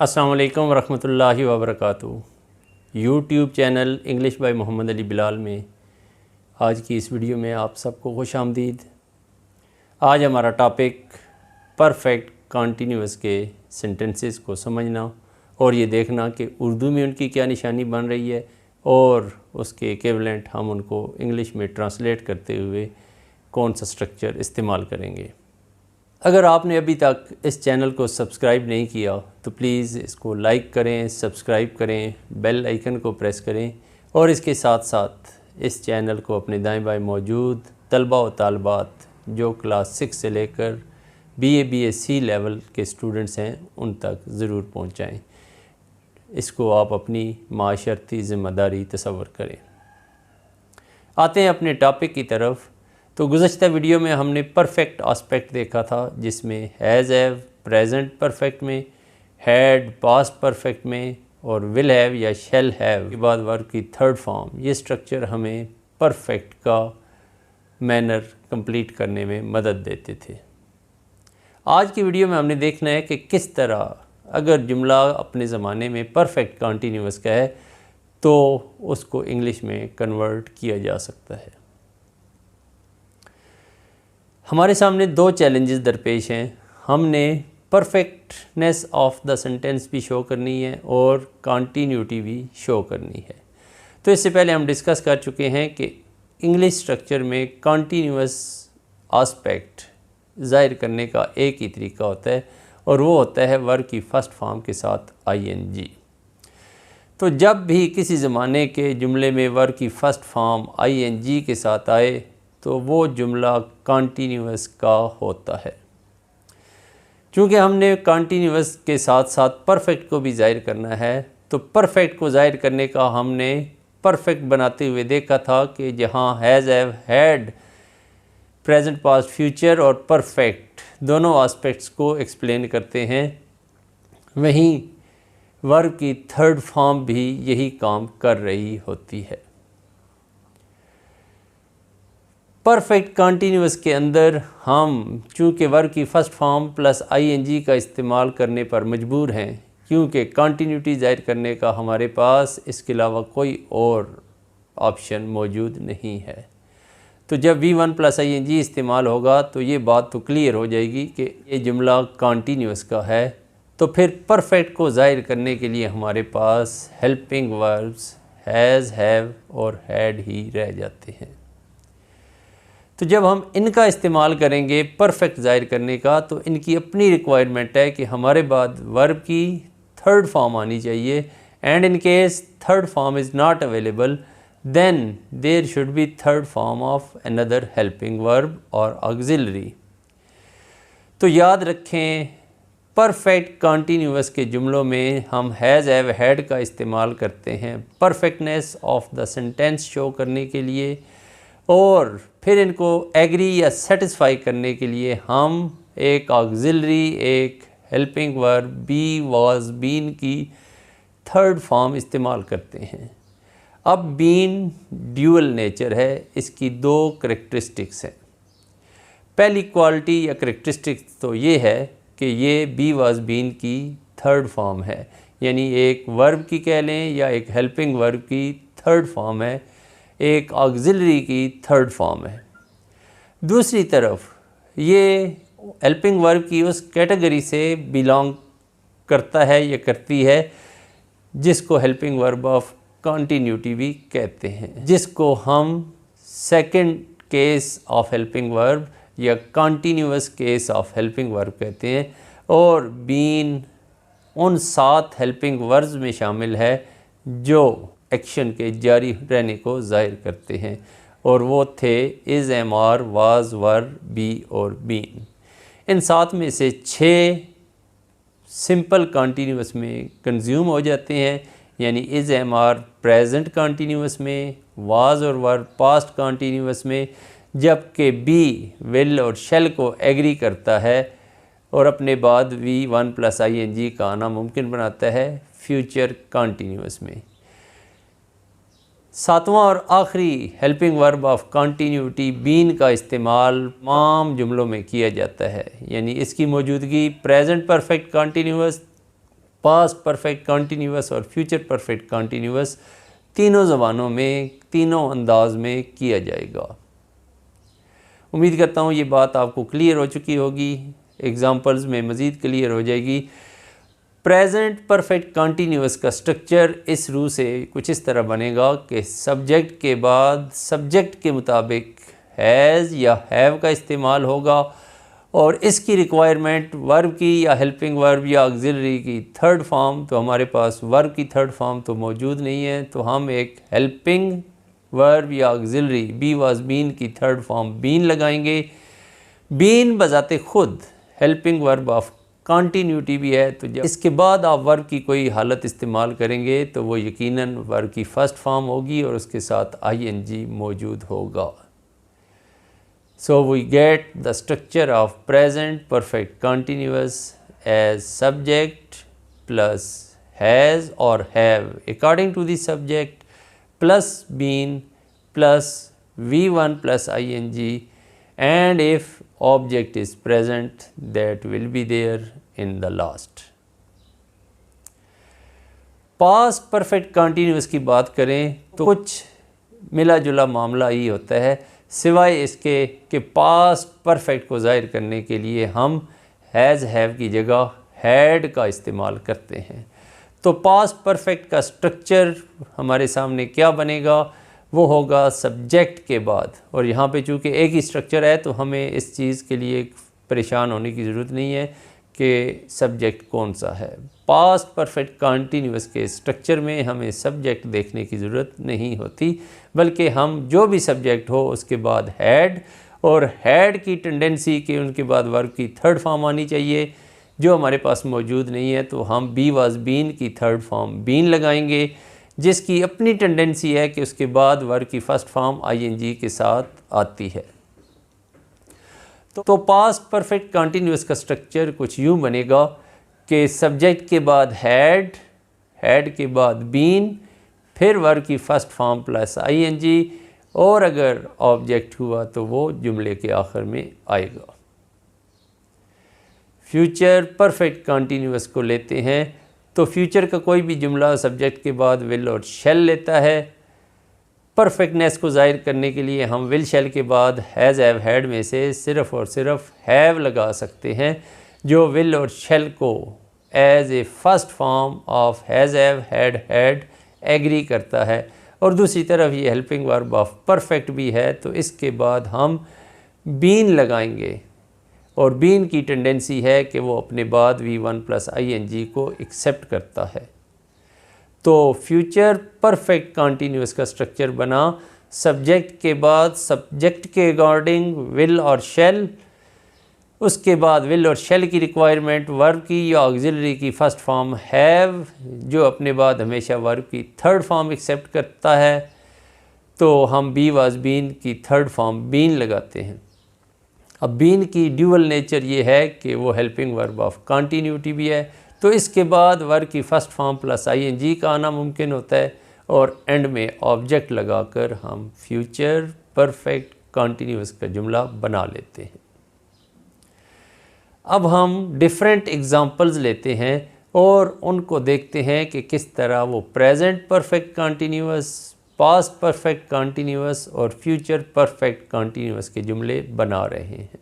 अस्सलाम वालेकुम वरहमतुल्लाहि वबरकातुहू। YouTube channel English by Mohammad Ali Bilal में आज की इस वीडियो में आप सबको खुश आमदीद। आज हमारा टॉपिक परफेक्ट कॉन्टीन्यूअस के सेंटेंसेस को समझना और ये देखना कि उर्दू में उनकी क्या निशानी बन रही है और उसके इक्विवेलेंट हम उनको इंग्लिश में ट्रांसलेट करते हुए कौन सा स्ट्रक्चर इस्तेमाल करेंगे। अगर आपने अभी तक इस चैनल को सब्सक्राइब नहीं किया तो प्लीज़ इसको लाइक करें, सब्सक्राइब करें, बेल आइकन को प्रेस करें और इसके साथ साथ इस चैनल को अपने दाएं बाएं मौजूद तलबा व तालबात जो क्लास 6 से लेकर BA BSc लेवल के स्टूडेंट्स हैं उन तक ज़रूर पहुंचाएं। इसको आप अपनी माशरती ज़िम्मेदारी तस्वर करें। आते हैं अपने टॉपिक की तरफ। तो गुज़श्ता वीडियो में हमने परफेक्ट आस्पेक्ट देखा था जिसमें हैज़ हैव प्रेजेंट परफेक्ट में, हैड पास्ट परफेक्ट में और विल हैव या शैल हैव के बाद वर्ब की थर्ड फॉर्म, ये स्ट्रक्चर हमें परफेक्ट का मैनर कंप्लीट करने में मदद देते थे। आज की वीडियो में हमने देखना है कि किस तरह अगर जुमला अपने ज़माने में परफेक्ट कॉन्टीन्यूअस का है तो उसको इंग्लिश में कन्वर्ट किया जा सकता है। हमारे सामने दो चैलेंजेस दरपेश हैं। हमने परफेक्टनेस ऑफ द सेंटेंस भी शो करनी है और कॉन्टीन्यूटी भी शो करनी है। तो इससे पहले हम डिस्कस कर चुके हैं कि इंग्लिश स्ट्रक्चर में कॉन्टीन्यूअस आस्पेक्ट ज़ाहिर करने का एक ही तरीका होता है और वो होता है वर्ब की फ़र्स्ट फॉर्म के साथ ING। तो जब भी किसी ज़माने के जुमले में वर्ब की फ़र्स्ट फॉर्म ING के साथ आए तो वो जुमला कॉन्टीन्यूअस का होता है। चूँकि हमने कॉन्टीन्यूअस के साथ साथ परफेक्ट को भी ज़ाहिर करना है तो परफेक्ट को ज़ाहिर करने का हमने परफेक्ट बनाते हुए देखा था कि जहाँ has have had present past future और परफेक्ट दोनों एस्पेक्ट्स को एक्सप्लेन करते हैं, वहीं वर्ब की थर्ड फॉर्म भी यही काम कर रही होती है। परफेक्ट कॉन्टीन्यूअस के अंदर हम चूँकि वर्ब की फ़र्स्ट फॉर्म प्लस ING का इस्तेमाल करने पर मजबूर हैं क्योंकि कॉन्टीन्यूटी ज़ाहिर करने का हमारे पास इसके अलावा कोई और ऑप्शन मौजूद नहीं है। तो जब V1 प्लस ING इस्तेमाल होगा तो ये बात तो क्लियर हो जाएगी कि ये जुमला कॉन्टीन्यूअस का है। तो फिर परफेक्ट को ज़ाहिर करने के लिए हमारे पास हेल्पिंग वर्ब्स हैज़ हैव और हैड ही रह जाते हैं। तो जब हम इनका इस्तेमाल करेंगे परफेक्ट ज़ाहिर करने का तो इनकी अपनी रिक्वायरमेंट है कि हमारे बाद वर्ब की थर्ड फॉर्म आनी चाहिए and in case third form is not available then there should be third form of another helping verb और ऑक्सिलरी। तो याद रखें परफेक्ट कॉन्टीन्यूअस के जुमलों में हम हैज़ हैव हैड का इस्तेमाल करते हैं perfectness of the sentence show करने के लिए और फिर इनको एग्री या सेटिस्फाई करने के लिए हम एक ऑक्सिलरी, एक helping verb be, was, been की थर्ड फॉर्म इस्तेमाल करते हैं। अब बीन ड्यूअल नेचर है, इसकी दो करेक्टरिस्टिक्स हैं। पहली क्वालिटी या करेक्टरिस्टिक्स तो ये है कि ये बी, वाज, बीन की थर्ड फॉर्म है, यानी एक वर्ब की कह लें या एक हेल्पिंग वर्ब की थर्ड फॉर्म है, एक ऑक्सिलरी की थर्ड फॉर्म है। दूसरी तरफ ये हेल्पिंग वर्ब की उस कैटेगरी से बिलोंग करता है या करती है जिसको हेल्पिंग वर्ब ऑफ कॉन्टीन्यूटी भी कहते हैं, जिसको हम second case of helping verb या continuous case of helping verb कहते हैं। और बीन उन 7 हेल्पिंग वर्ब्स में शामिल है जो एक्शन के जारी रहने को ज़ाहिर करते हैं और वो थे is, am, are, was, were, be और बीन। इन 7 में से 6 सिंपल कॉन्टीन्यूअस में कंज्यूम हो जाते हैं, यानी is, am, are present continuous में, वाज और वर पास्ट कॉन्टीन्यूअस में, जबकि बी विल और शैल को एग्री करता है और अपने बाद V1 प्लस ING का आना मुमकिन बनाता है फ्यूचर कॉन्टीन्यूअस में। 7वां और आखिरी helping verb of continuity been का इस्तेमाल तमाम जुमलों में किया जाता है, यानी इसकी मौजूदगी present perfect continuous, past perfect continuous और फ्यूचर परफेक्ट कॉन्टीन्यूअस तीनों ज़बानों में, तीनों अंदाज में किया जाएगा। उम्मीद करता हूँ ये बात आपको क्लियर हो चुकी होगी, एग्ज़ाम्पल्स में मज़ीद क्लियर हो जाएगी। प्रेजेंट परफेक्ट कॉन्टीन्यूअस का स्ट्रक्चर इस रूह से कुछ इस तरह बनेगा कि सब्जेक्ट के बाद सब्जेक्ट के मुताबिक हैज़ या हैव का इस्तेमाल होगा और इसकी रिक्वायरमेंट वर्ब की या हेल्पिंग वर्ब या ऑक्सिलरी की थर्ड फॉर्म, तो हमारे पास वर्ब की थर्ड फॉर्म तो मौजूद नहीं है, तो हम एक हेल्पिंग वर्ब या ऑक्सिलरी बी वाज बीन की थर्ड फॉर्म बीन लगाएंगे। बीन बजाते खुद हेल्पिंग वर्ब ऑफ कॉन्टीन्यूटी भी है, तो जब इसके बाद आप वर्ब की कोई हालत इस्तेमाल करेंगे तो वो यकीनन वर्ब की फ़र्स्ट फॉर्म होगी और उसके साथ आईएनजी मौजूद होगा। So we get the structure of present perfect continuous as subject plus has और have according to the subject plus been plus V1 plus ing, and if object is present that will be there in the last। Past perfect continuous की बात करें तो कुछ मिला जुला मामला ही होता है, सिवाय इसके कि पास्ट परफेक्ट को ज़ाहिर करने के लिए हम हैज़ हैव की जगह हैड का इस्तेमाल करते हैं। तो पास्ट परफेक्ट का स्ट्रक्चर हमारे सामने क्या बनेगा, वो होगा सब्जेक्ट के बाद, और यहाँ पे चूँकि एक ही स्ट्रक्चर है तो हमें इस चीज़ के लिए परेशान होने की ज़रूरत नहीं है कि सब्जेक्ट कौन सा है। पास्ट परफेक्ट कॉन्टीन्यूअस के स्ट्रक्चर में हमें सब्जेक्ट देखने की ज़रूरत नहीं होती, बल्कि हम जो भी सब्जेक्ट हो उसके बाद हैड, और हैड की टेंडेंसी कि उनके बाद वर्ब की थर्ड फॉर्म आनी चाहिए, जो हमारे पास मौजूद नहीं है, तो हम बी वाज बीन की थर्ड फॉर्म बीन लगाएंगे, जिसकी अपनी टेंडेंसी है कि उसके बाद वर्ब की फ़र्स्ट फॉर्म आईएनजी के साथ आती है। तो पास्ट परफेक्ट कॉन्टीन्यूअस का स्ट्रक्चर कुछ यूँ बनेगा कि सब्जेक्ट के बाद हैड, हैड के बाद बीन, फिर वर्ब की फ़र्स्ट फॉर्म प्लस आईएनजी, और अगर ऑब्जेक्ट हुआ तो वो जुमले के आखिर में आएगा। फ्यूचर परफेक्ट कॉन्टीन्यूअस को लेते हैं, तो फ्यूचर का कोई भी जुमला सब्जेक्ट के बाद विल और शैल लेता है। परफेक्टनेस को ज़ाहिर करने के लिए हम विल शैल के बाद हैज़ हैव हैड में से सिर्फ़ और सिर्फ हैव लगा सकते हैं, जो विल और शैल को as a first form of has have had had agree करता है, और दूसरी तरफ ये हेल्पिंग वर्ब ऑफ परफेक्ट भी है, तो इसके बाद हम बीन लगाएंगे, और बीन की टेंडेंसी है कि वो अपने बाद V1 प्लस ing को एक्सेप्ट करता है। तो फ्यूचर परफेक्ट कॉन्टीन्यूअस का स्ट्रक्चर बना सब्जेक्ट के बाद सब्जेक्ट के अकॉर्डिंग विल और शैल, उसके बाद विल और शैल की रिक्वायरमेंट वर्ब की या ऑक्सिलरी की फ़र्स्ट फॉर्म हैव, जो अपने बाद हमेशा वर्ब की थर्ड फॉर्म एक्सेप्ट करता है, तो हम बी वाज बीन की थर्ड फॉर्म बीन लगाते हैं। अब बीन की ड्यूअल नेचर ये है कि वो हेल्पिंग वर्ब ऑफ कॉन्टीन्यूटी भी है, तो इसके बाद वर्ब की फ़र्स्ट फॉर्म प्लस आईएनजी का आना मुमकिन होता है, और एंड में ऑब्जेक्ट लगाकर हम फ्यूचर परफेक्ट कॉन्टीन्यूअस का जुमला बना लेते हैं। अब हम डिफरेंट एग्जांपल्स लेते हैं और उनको देखते हैं कि किस तरह वो present perfect continuous, past perfect continuous और फ्यूचर परफेक्ट कॉन्टीन्यूअस के जुमले बना रहे हैं।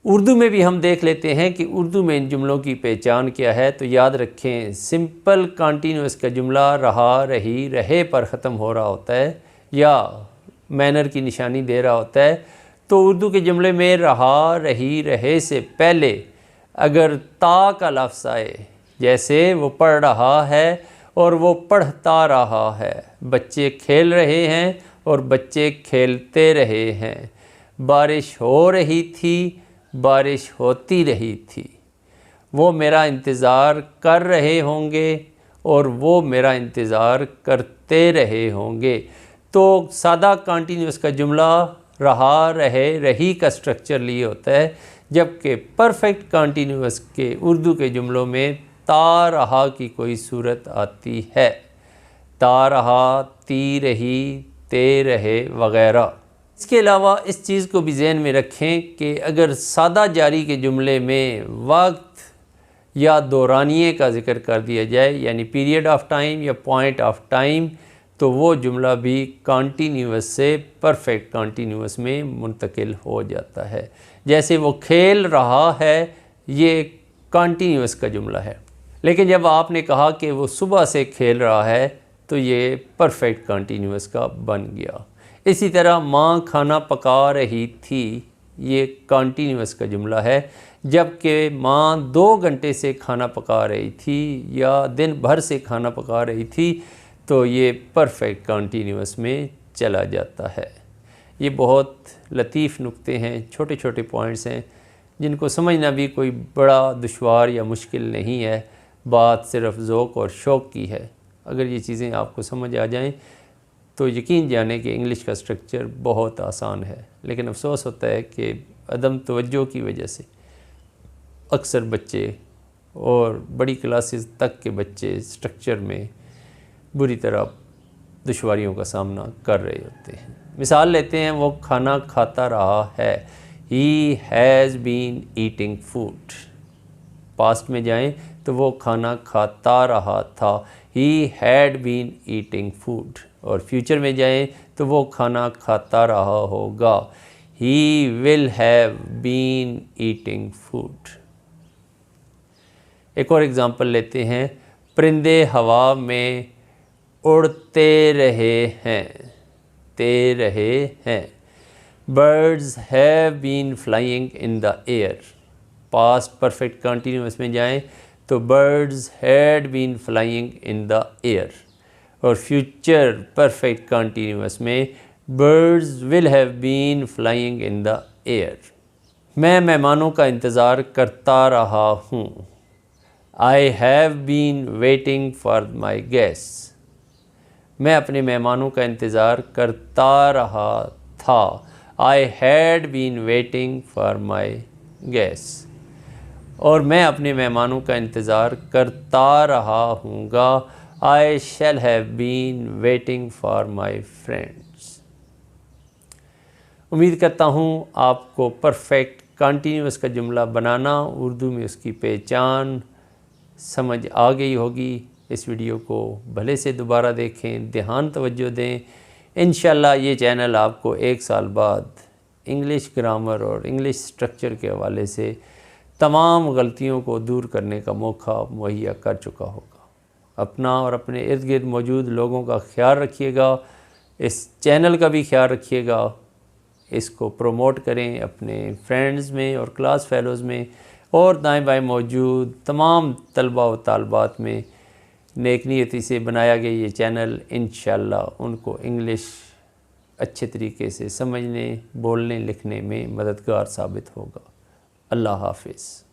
उर्दू में भी हम देख लेते हैं कि उर्दू में इन जुमलों की पहचान क्या है। तो याद रखें, सिंपल कॉन्टीन्यूअस का जुमला रहा, रही, रहे पर ख़त्म हो रहा होता है या मैनर की निशानी दे रहा होता है। तो उर्दू के जुमले में रहा, रही, रहे से पहले अगर ता का लफ्ज़ आए, जैसे वो पढ़ रहा है और वो पढ़ता रहा है, बच्चे खेल रहे हैं और बच्चे खेलते रहे हैं, बारिश हो रही थी, बारिश होती रही थी, वो मेरा इंतज़ार कर रहे होंगे और वो मेरा इंतज़ार करते रहे होंगे। तो सादा कॉन्टीन्यूअस का जुमला रहा, रहे, रही का स्ट्रक्चर लिए होता है, जबकि परफेक्ट कॉन्टीन्यूअस के उर्दू के जुमलों में ता रहा की कोई सूरत आती है, ता रहा, ती रही, ते रहे वगैरह। इसके अलावा इस चीज़ को भी ज़हन में रखें कि अगर सादा जारी के जुमले में वक्त या दौरानिए का ज़िक्र कर दिया जाए यानी पीरियड ऑफ टाइम या पॉइंट ऑफ टाइम, तो वो जुमला भी कॉन्टीन्यूअस से परफेक्ट कॉन्टीन्यूअस में मुंतकिल हो जाता है। जैसे वो खेल रहा है, ये कॉन्टीन्यूअस का जुमला है, लेकिन जब आपने कहा कि वो सुबह से खेल रहा है तो ये परफेक्ट कॉन्टीन्यूअस का बन गया। इसी तरह माँ खाना पका रही थी, ये कॉन्टीन्यूअस का जुमला है, जबकि माँ 2 घंटे से खाना पका रही थी या दिन भर से खाना पका रही थी, तो ये परफेक्ट कॉन्टीन्यूअस में चला जाता है। ये बहुत लतीफ़ नुक्ते हैं, छोटे छोटे पॉइंट्स हैं जिनको समझना भी कोई बड़ा दुश्वार या मुश्किल नहीं है। बात सिर्फ ज़ौक़ और शौक़ की है। अगर ये चीज़ें आपको समझ आ जाएं तो यकीन जाने कि इंग्लिश का स्ट्रक्चर बहुत आसान है। लेकिन अफसोस होता है कि अदम तवज्जो की वजह से अक्सर बच्चे और बड़ी क्लासेस तक के बच्चे स्ट्रक्चर में बुरी तरह दुश्वारियों का सामना कर रहे होते हैं। मिसाल लेते हैं, वो खाना खाता रहा है, he has been eating food. Past में जाएं तो वो खाना खाता रहा था, he had been eating food. और फ्यूचर में जाएं तो वो खाना खाता रहा होगा, he will have been eating food. एक और एग्ज़ाम्पल लेते हैं, परिंदे हवा में उड़ते रहे हैं, birds have been flying in the air. Past perfect continuous में जाएं तो birds had been flying in the air, और फ्यूचर परफेक्ट कंटिन्यूअस में birds will have been flying in the air. मैं मेहमानों का इंतज़ार करता रहा हूँ, I have been waiting for my guests. मैं अपने मेहमानों का इंतज़ार करता रहा था, I had been waiting for my guests. और मैं अपने मेहमानों का इंतज़ार करता रहा हूँगा, I shall have been waiting for my friends. उम्मीद करता हूँ आपको परफेक्ट कंटिन्यूअस का जुमला बनाना, उर्दू में उसकी पहचान समझ आ गई होगी। इस वीडियो को भले से दोबारा देखें, ध्यान तवज्जो दें। इंशाल्लाह ये चैनल आपको 1 साल बाद इंग्लिश ग्रामर और इंग्लिश स्ट्रक्चर के हवाले से तमाम गलतियों को दूर करने का मौका मुहैया कर चुका होगा। अपना और अपने इर्द गिर्द मौजूद लोगों का ख्याल रखिएगा, इस चैनल का भी ख्याल रखिएगा, इसको प्रमोट करें अपने फ्रेंड्स में और क्लास फेलोज़ में, और दाएं बाएं मौजूद तमाम तलबा व तालबात में नेक नियती से बनाया गया ये चैनल इंशाअल्लाह उनको इंग्लिश अच्छे तरीके से समझने, बोलने, लिखने में मददगार साबित होगा। अल्लाह हाफ़िज़।